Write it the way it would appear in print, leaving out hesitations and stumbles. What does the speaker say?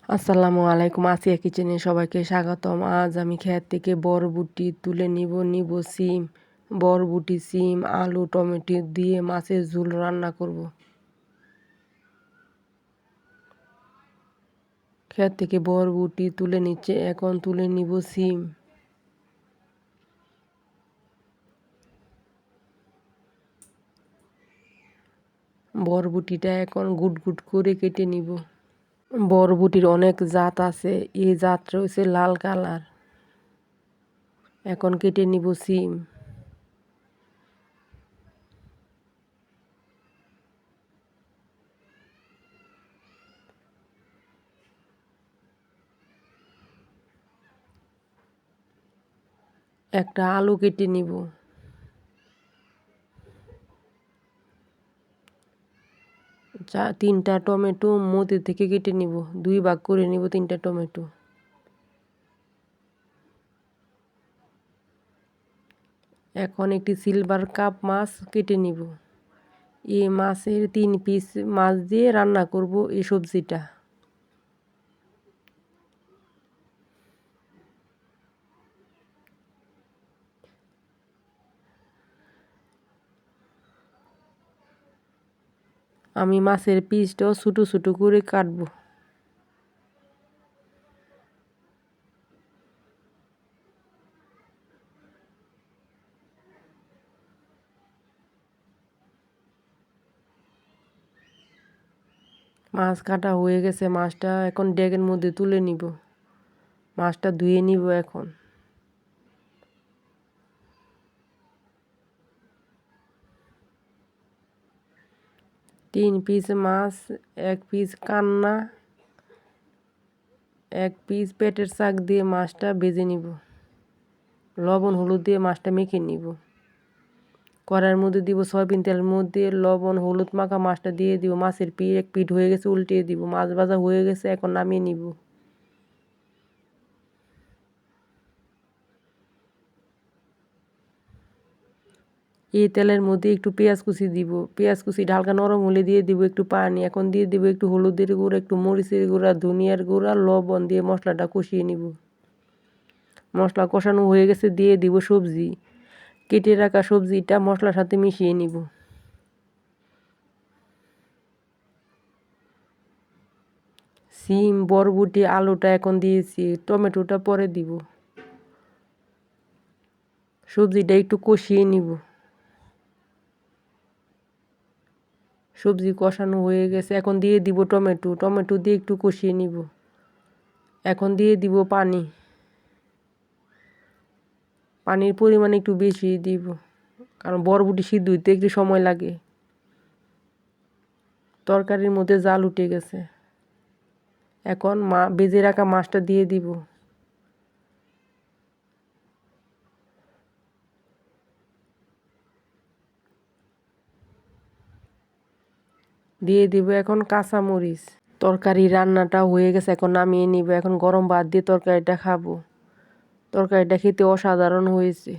আসসালামু আলাইকুম, আসিয়া কিচেনে সবাইকে স্বাগতম। আজ আমি ক্ষেত থেকে বরবটি তুলে নিব সিম, বরবটি, সিম, আলু, টমেটো দিয়ে মাছের ঝোল রান্না করব। ক্ষেত থেকে বরবটি তুলে নিচ্ছে, এখন তুলে নিব সিম। বরবটিটা এখন গুট গুট করে কেটে নিব। বরবটির অনেক জাত আছে, এই জাতটা হচ্ছে লাল কালার। এখন কেটে নিব সিম। একটা আলু কেটে নিব। তিনটা টমেটো মধ্যে থেকে কেটে নিব, 2 ভাগ করে নিব 3টা টমেটো। এখন একটি সিলভার কাপ মাছ কেটে নিব। এই মাছের 3 পিস মাছ দিয়ে রান্না করব এই সবজিটা। আমি মাছের পিসটাও ছোটো ছোটো করে কাটবো। মাছ কাটা হয়ে গেছে, মাছটা এখন ডেগের মধ্যে তুলে নিব। মাছটা ধুয়ে নিব এখন। তিন পিস মাছ, 1 পিস কান্না, 1 পিস পেটের শাক দিয়ে মাছটা ভেজে নিব। লবণ হলুদ দিয়ে মাছটা মেখে নিব। কড়াইয়ের মধ্যে দিব সয়াবিন তেলের মধ্যে লবণ হলুদ মাখা মাছটা দিয়ে দিব। মাছের এক পিঠ হয়ে গেছে, উল্টিয়ে দিব। মাছ ভাজা হয়ে গেছে, এখন নামিয়ে নিব। এই তেলের মধ্যে একটু পেঁয়াজ কুচি দিব। পেঁয়াজ কুচিটা হালকা নরম হলে দিয়ে দিব একটু পানি। এখন দিয়ে দিব একটু হলুদের গুঁড়া, একটু মরিচের গুঁড়া, ধনিয়ার গুঁড়া, লবণ দিয়ে মশলাটা কষিয়ে নিব। মশলা কষানো হয়ে গেছে, দিয়ে দিব সবজি। কেটে রাখা সবজিটা মশলার সাথে মিশিয়ে নিব। সিম, বরবটি, আলুটা এখন দিয়েছি, টমেটোটা পরে দিব। সবজিটা একটু কষিয়ে নিব। সবজি কষানো হয়ে গেছে, এখন দিয়ে দিব টমেটো। টমেটো দিয়ে একটু কষিয়ে নিব। এখন দিয়ে দিব পানি। পানির পরিমাণ একটু বেশি দিব, কারণ বরবটি সিদ্ধ হইতে একটু সময় লাগে। তরকারির মধ্যে জাল উঠে গেছে। এখন ভেজে রাখা মাছটা দিয়ে দিব। দিয়ে দিব এখন কাঁচামরিচ। তরকারি রান্নাটা হয়ে গেছে, এখন নামিয়ে নিব। এখন গরম ভাত দিয়ে তরকারিটা খাবো। তরকারিটা খেতে অসাধারণ হয়েছে।